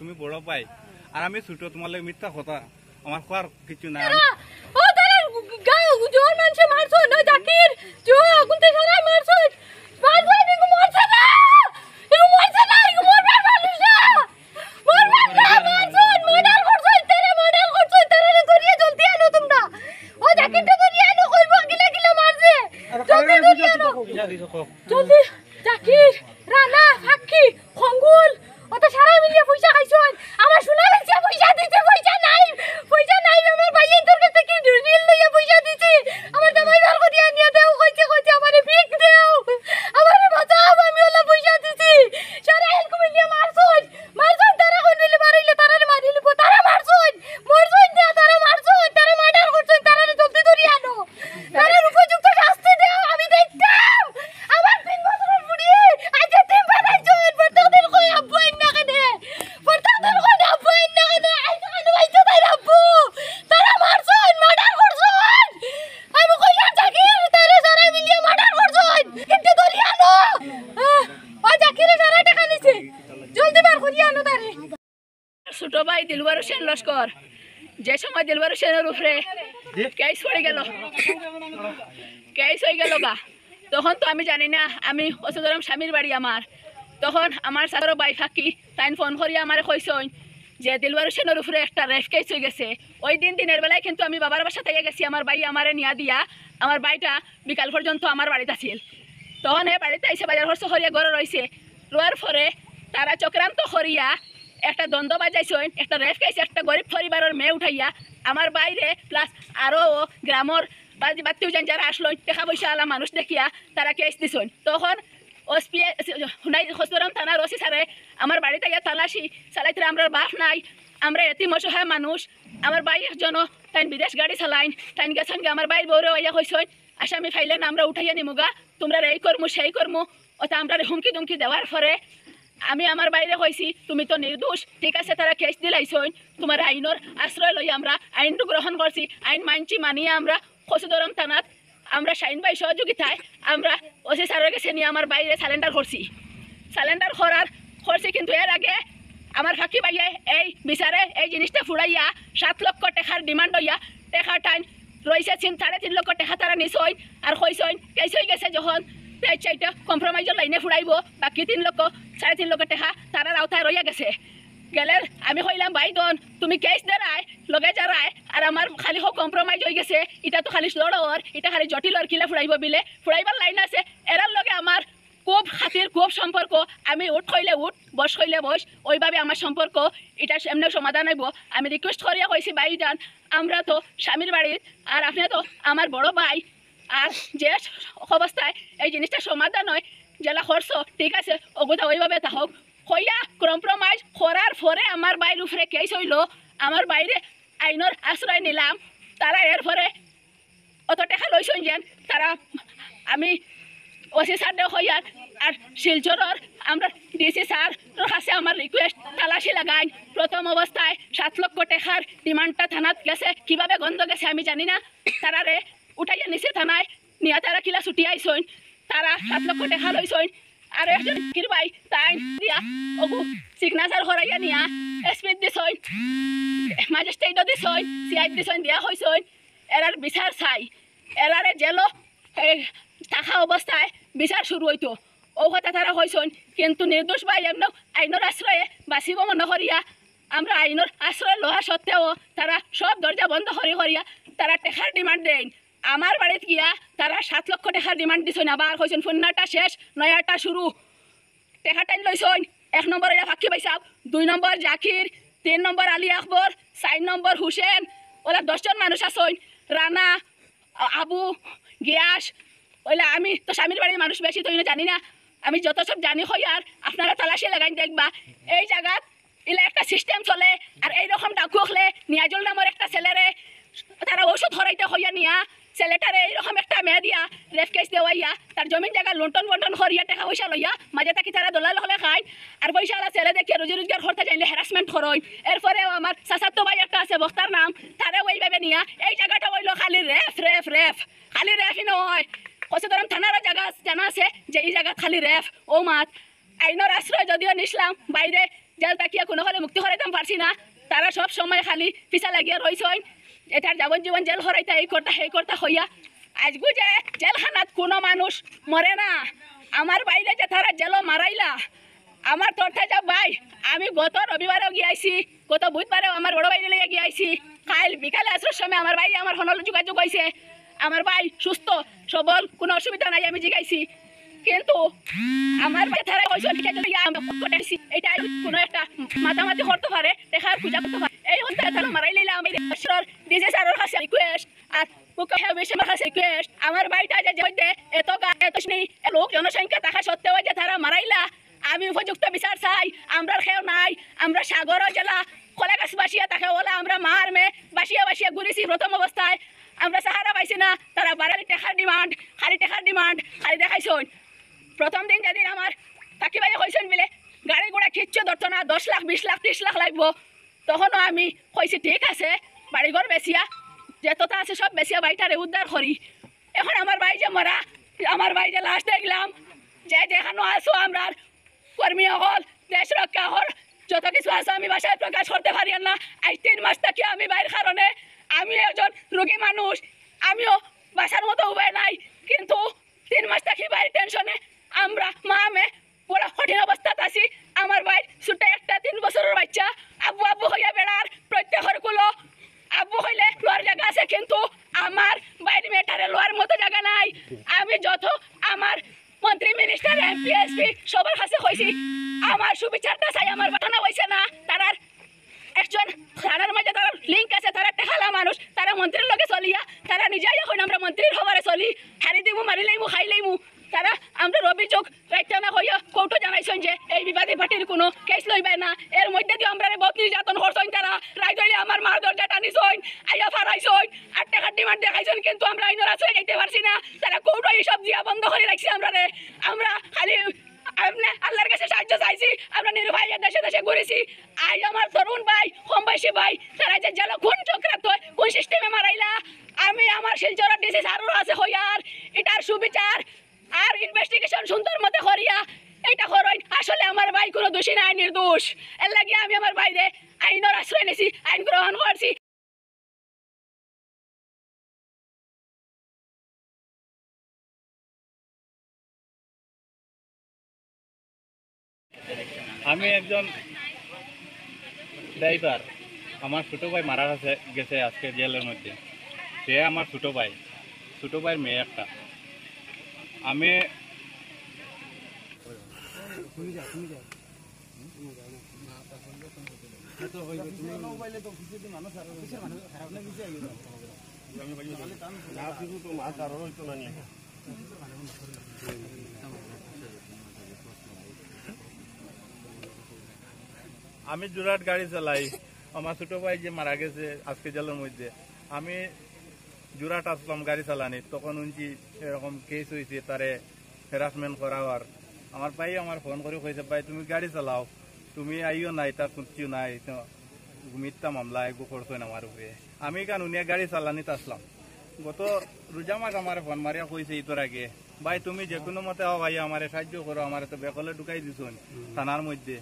তুমি বড় পাই আর আমি ছোট, তোমার লাগে মিথ্যা কথা আমার কোয়ার কিছু না। জলদি জাকির রানা ফাকি খঙ্গুল ওটা সারা মিলিয়ে পয়সা খাইছন আমার শোনা লাগছে পয়সা দিতে পয়সা নাই আমার ভাই তোর কাছে কি রিল লইয়া পয়সা দিছি আমার জামাই বার করিয়া নিয়ে দেও কইছে আমারে ভিক দেও আমারে বাঁচাও আমি ওলা পয়সা দিছি সারা এলকো মিলিয়ে মারছন তারা কোন মিলি মারিলে তারারে মারিলে তারা মারছন মরছন না তারা মারছন তারা মার্ডার করছন তারারে জলদি ধরি আনো তারা উপযুক্ত শাস্তি দেও আমি দেখতাম আমার 3 বছরের বুড়ি আজ তিন বানাইছন প্রত্যেকদিন কই আব্বু না কেনে প্রত্যেকদিন কই আব্বু না কেনে আই তো কেন বাইতো তাই আব্বু তারা মারছন মার্ডার করছন আমি কইলাম জাকির তারা সারা মিলিয়ে মার্ডার করছন কিন্তু ধরি আনো ও জাকিরে সারা টাকা নিছে জলদি বার করি আনো তারে ছোট ভাই দিলবার হোসেন লস্কর যে সময় দিলবার হোসেনের উপরে কেস হয়ে গেল গা তখন তো আমি জানি না আমি অসুধরম স্বামীর বাড়ি আমার তখন আমার সাথে ভাই ফাঁকি তাই ফোন করিয়া আমার কইসন যে দিলবার হোসেনের উপরে একটা রেপ কেস হয়ে গেছে। ওই দিনের বেলায় কিন্তু আমি বাবার বাসা থেকে গেছি, আমার ভাই আমারে নিয়া দিয়া আমার ভাইটা বিকাল পর্যন্ত আমার বাড়িতে আছিল। তখন এই বাড়িতে আইসে বাজার খরচ করিয়া ঘরে রয়েছে রোয়ার পরে তারা চক্রান্ত করিয়া একটা দ্বন্দ্ব বাজাইছেন, একটা রেপ কেস একটা গরিব পরিবারের মেয়ে উঠাইয়া আমার বাইরে প্লাস আরও গ্রামের বাত্তিও যারা আসলো টাকা পয়সা আলা মানুষ দেখিয়া তারা কেস দিছেন। তখন হস্তরম থানার ওসি সারে আমার বাড়িতে গিয়ে তালাশি চালাইতে আমরা বাপ নাই, আমরা এতিম অসহায় মানুষ, আমার ভাই একজন তাই বিদেশ গাড়ি চালাইন তাই গেছেন গে আমার ভাইয়ের বউরে ওইয়া কইসন আসামি ফাইলেন আমরা উঠাইয়া নিমুগা তোমরা এই করমু সেই করমু ওটা আমরা হুমকি দুমকি দেওয়ার পরে আমি আমার বাইরে কইছি তুমি তো নির্দোষ, ঠিক আছে তারা কেস দিলাইছন তোমার আইনের আশ্রয় লই আমরা আইনটু গ্রহণ করছি, আইন মানছি মানিয়ে আমরা খসুদরম থানাত আমরা শাইন ভাই সহযোগিতায় আমরা ওসি স্যারের কাছে নিয়ে আমার বাইরে স্যালেন্ডার করছি কিন্তু এর আগে আমার ফাঁকি ভাইয়ে এই বিচারে এই জিনিসটা ফুড়াইয়া 7 লক্ষ টাকার ডিমান্ড হইয়া টাকা টাইম রয়েছে 3.5 লক্ষ টাকা তারা নিছই আর কইসন কেস হয়ে গেছে যখন চাইটা কম্প্রোমাইজের লাইনে ফুড়াইব বাকি 3 লক্ষ 3.5 লক্ষ টাকা তারা আওতায় রইয়া গেছে গেলে আমি কইলাম ভাই দন তুমি কেস দেরায় লগে যারায় আর আমার খালি হোক কম্প্রোমাইজ হয়ে গেছে এটা তো খালি লড়র এটা খালি জটিলর কিলা ফুড়াইব বিলে ফুড়াইবার লাইন আছে এরার লগে আমার খুব খাতির খুব সম্পর্ক, আমি উঠ কইলে উঠ বস কইলে বস ওইভাবে আমার সম্পর্ক এটা এমনি সমাধান হইব। আমি রিকোয়েস্ট করিয়া কইছি ভাই যান আমরা তো স্বামীর বাড়ির আর আপনি তো আমার বড় ভাই আর যে অবস্থায় এই জিনিসটা সমাধান হয় জেলা খরচ ঠিক আছে ওগুলো ওইভাবে থাকুক হইয়া কম্প্রোমাইজ করার পরে আমার বাইর উপরে কেস হইল, আমার বাইরে আইনের আশ্রয় নিলাম তারা এর পরে অত টাকা লইছেন যেন তারা আমি ওসি স্যার হইয়া আর শিলচরের আমরা ডিসি স্যার কাছে আমার রিকোয়েস্ট তালাশি লাগাই প্রথম অবস্থায় 7 লক্ষ টাকার ডিমান্ডটা থানাত গেছে কিভাবে গন্ধ গেছে আমি জানি না, তারা রে উঠাইয়া নিচে থানায় নিয়া তারা কিলা ছুটি আইসইন তারা 7 লক্ষ টাকা লইসইন আর একজন কিরবাই তাই দিয়া ওগু সিগনেচার হরাইয়া নিয়া এসপি দিছইন ম্যাজিস্ট্রেটও দিছইন সিআই দিছইন দিয়া হইছইন এরার বিচার চাই এরারে জেলো থাকা অবস্থায় বিচার শুরু হইতো ও কথা তারা হইছইন কিন্তু নির্দোষ ভাই এমন আইনের আশ্রয়ে বাঁচিব মনে করিয়া আমরা আইনের আশ্রয় লওয়া সত্ত্বেও তারা সব দরজা বন্ধ করিয়া তারা টাকার ডিমান্ড দেন। আমার বাড়িতে গিয়া তারা 7 লক্ষ টাকার ডিমান্ড দিছইন আবার কইছেন ফুন্নাটা শেষ নয়াটা শুরু টাকা টাইন লইছইন 1 নম্বর ফাঁকি পাইছাব 2 নম্বর জাকির 3 নম্বর আলী আকবর 4 নম্বর হুসেন ওরা 10 জন মানুষ আসইন রানা আবু গিয়াস ওইলা আমি তো স্বামীর বাড়ির মানুষ বেশি তো জানি না আমি যত সব জানি হই আর আপনারা তালাশি লাগাই দেখবা এই জায়গাত এলা একটা সিস্টেম চলে আর এইরকম ডাকু হলে নিয়াজুল নামের একটা ছেলেরে তারা ওষুধ হরাইতে হইয়া নিয়া ছেলেটারে এইরকম একটা মেয়ে দিয়া রেপ কেস দেওয়াইয়া তার জমিন জায়গা লুণ্ঠন বন্টন করিয়া টাকা পয়সা লইয়া মাঝে থাকি তারা দলাল হলে খায় আর পয়সা আলা ছেলে দেখিয়া রুজি রোজগার করতে চাইলে হ্যারাসমেন্ট করই এরপরেও আমার চাচাতো ভাই একটা আছে বক্তার নাম তারাও এইভাবে নিয়া এই জায়গাটা হইল খালি রেফ খালি রেফই নয় কচুদরম থানারও জায়গা জানা আছে যে এই জায়গা খালি রেফ ও মাত আইনের আশ্রয় যদিও নিছিলাম বাইরে জেল তাকিয়া কোনো হলে মুক্তি হরাইতাম পারছি না তারা সব সময় খালি পিছা লাগিয়া রয়েছেন এটার যাবজ্জীবন জেল হরাইতা এই কর্তা হইয়া আজগু যে জেলখানাত কোনো মানুষ মরে না আমার বাইরে যে তারা জেল মারাইলা আমার তোরটা যা ভাই আমি গত রবিবারেও গিয়েছি গত বুধবারেও আমার বড় বাইরে লেগে গিয়েছি কাল বিকালে আসার সময় আমার বাইরে আমার হনল যোগাযোগ হয়েছে আমার ভাই সুস্থ সবল কোনো অসুবিধা নাই আমি জিগাইছি কিন্তু আমার ভাই তারা কইছে এটা কোনো একটা মাতামাতি করতে পারে দেখার পূজা করতে পারে এই হতে তারা মারাই লইলাম আমি ঈশ্বর ডিজে স্যারের কাছে রিকোয়েস্ট আর আমার ভাইটা যে এত লোক জনসংখ্যা থাকা সত্ত্বেও যে তারা মারাইলা আমি উপযুক্ত বিচার চাই আমরা খেও নাই আমরা সাগর জেলা খোলাগাছ বাসিয়া তাকে বলে আমরা মার মে বাসিয়া ঘুরেছি প্রথম অবস্থায় আমরা সাহারা পাইছি না তারা বাড়ালি টাকার ডিমান্ড খালি দেখাইছ প্রথম দিন যেদিন আমার থাকি ভাই কইছেন বলে গাড়ি ঘোড়া খিচ্ছ ধরতো না 10 লাখ 20 লাখ 30 লাখ লাগবো তখনও আমি কইছি ঠিক আছে বাড়িঘর বেসিয়া যেতটা আছে সব বেসিয়া বাড়িটারে উদ্ধার করি এখন আমার ভাই যে মরা আমার ভাই যে লাশ দেখলাম যে যেখানে আসো আমরা কর্মী হল দেশ রক্ষা হল যত কিছু আছে আমি বাসায় প্রকাশ করতে পারি না আজ 3 মাস থেকে আমি বাইরের কারণে আমি একজন রোগী মানুষ আমিও বাসার মতো উপায় নাই কিন্তু 3 মাস থেকে বাইরে টেনশনে আমরা মা মে পুরো কঠিন অবস্থাতে আছি আমার ভাই ছোট একটা 3 বছরের বাচ্চা আব্বু হইয়া বেড়ার প্রত্যেকের কুলো আব্বু হইলে লোয়ার জায়গা আছে কিন্তু আমার বাইরে মেটারে লোয়ার মতো জায়গা নাই আমি যত আমার মন্ত্রী মিনিস্টার এমপি এসপি সবার কাছে কইছি আমার সুবিচারটা চাই আমার ঘটনা হইছে না তারার একজন তারার মাঝে তারা লিঙ্ক আছে তারা টেকালা মানুষ তারা মন্ত্রীর লগে চলিয়া তারা নিজেই এখন আমরা মন্ত্রীর খবরে চলি হারি দিমু মারি লইমু খাই লইমু তারা আমরা অভিযোগ রাইতা না হইয়া কোর্টও জানাইছেন যে এই বিবাদী পার্টির কোনো কেস লইবে না এর মধ্যে দিয়ে আমরা বহুত নির্যাতন করছেন তারা রায় দইলে আমার মার দরজা টানিছেন আইয়া ফারাইছেন 8 টাকার ডিমান্ড দেখাইছেন কিন্তু আমরা আইনের আশ্রয় যাইতে পারছি না তারা কোর্টও এইসব দিয়া বন্ধ করে রাখছি আমরা খালি আল্লাহর কাছে সাহায্য চাইছি আমরা নির্ভয়ে দেশে দেশে ঘুরেছি আজ আমার তরুণ ভাই কমবয়সী ভাই তারা যে জেল কোন চক্রান্ত কোন সিস্টেমে মারাইলা আমি আমার শিলচরের ডিসি স্যারের আছে হইয়ার এটার সুবিচার আর ইনভেস্টিগেশন সুন্দর মতে করিয়া এটা করইন আসলে আমার ভাই কোনো দোষী নাই নির্দোষ এর লাগি আমি আমার ভাইরে আইনের আশ্রয় নিছি আইন গ্রহণ করছি আমি একজন ড্রাইভার আমার ছোটো ভাই মারা গেছে আজকে জেলের মধ্যে সে আমার ছোটো ভাইয়ের মেয়ে একটা আমি আমি জোরাট গাড়ি চালাই আমার ছোট ভাই যে মারা গেছে আজকে জেলের মধ্যে আমি জোরাট আসলাম গাড়ি চালানি তখন উনছি এরকম কেস হয়েছে তারে হ্যারাসমেন্ট করা হওয়ার আমার ভাই আমার ফোন করে কইছে ভাই তুমি গাড়ি চালাও তুমি আইও নাই তার কিছু নাই মিথ্যা মামলা এগু করছো না আমার উপরে আমি কেন উনিয়া গাড়ি চালানিতে আসলাম গত রোজা মাঘ আমার ফোন মারিয়া কইছে ইতর আগে ভাই তুমি যে কোনো মতে হও ভাই আমার সাহায্য করো আমার তো বেকলে ঢুকাই দিছুন থানার মধ্যে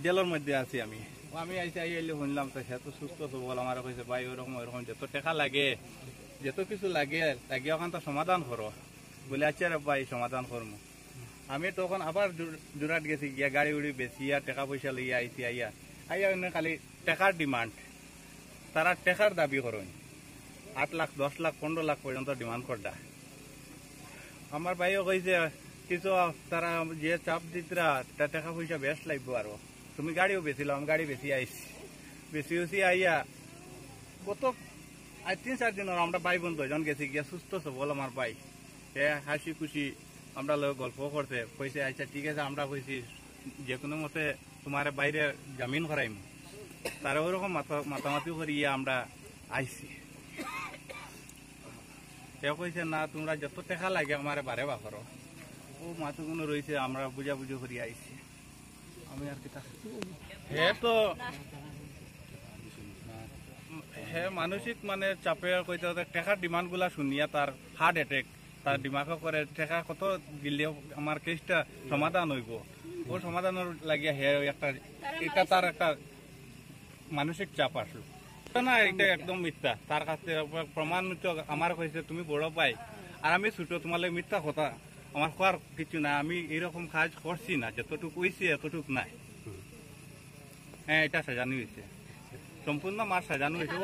জেলের মধ্যে আছি আমি আইসি আইলে শুনলাম তো সে তো সুস্থ সবল আমার কইছে ভাই ওরকম যত টাকা লাগে যত কিছু লাগে ওখান তো সমাধান করো বলে আচ্ছা রে ভাই সমাধান করবো আমি তখন আবার জোরাট গেছি গিয়া গাড়ি উড়ি বেশি আর টাকা পয়সা লইয়া আইসি আইয়া খালি টাকার ডিমান্ড তারা টাকার দাবি করেন 8 লাখ 10 লাখ 15 লাখ পর্যন্ত ডিমান্ড করডা আমার ভাইও কইছে কিছু তারা যে চাপ দিতরা টাকা পয়সা বেশ লাগবো আরো তুমি গাড়িও বেছিলাম গাড়ি বেশি বেশি আইয়া কত 3-4 দিন আমরা ভাই বোন দুজন গেছি গিয়া সুস্থ সবল আমার ভাই সে হাসি খুশি আমরা লোক গল্প করতে কইছে আচ্ছা ঠিক আছে আমরা কইছি যে কোনো মতে তোমার বাইরে জামিন করাইম তারা ওরকম মাতামাতি করিয়া আমরা আইছি সে কইছে না তোমরা যত টাকা লাগে আমার বারে বা করো ও মাথুগুলো রয়েছে আমরা বুঝাবুঝি করি আইছি আমি আর কি হে মানসিক মানে চাপে কইতে টাকার ডিমান্ড গুলা শুনিয়া তার হার্ট অ্যাটাক তার দিমাগও করে ঠেকা কত দিলেও আমার কেসটা সমাধান হইব ও সমাধানের লাগিয়া হে একটা এটা তার একটা মানসিক চাপ আসলো না এটা একদম মিথ্যা তার কাছে প্রমাণিত আমার কইছে তুমি বড় পাই আর আমি ছোট তোমার মিথ্যা কথা আমার খোয়ার কিছু না আমি এরকম কাজ করছি না যতটুকু হয়েছি এতটুকু নাই হ্যাঁ এটা সাজানো হয়েছে সম্পূর্ণ মার সাজানো হয়েছে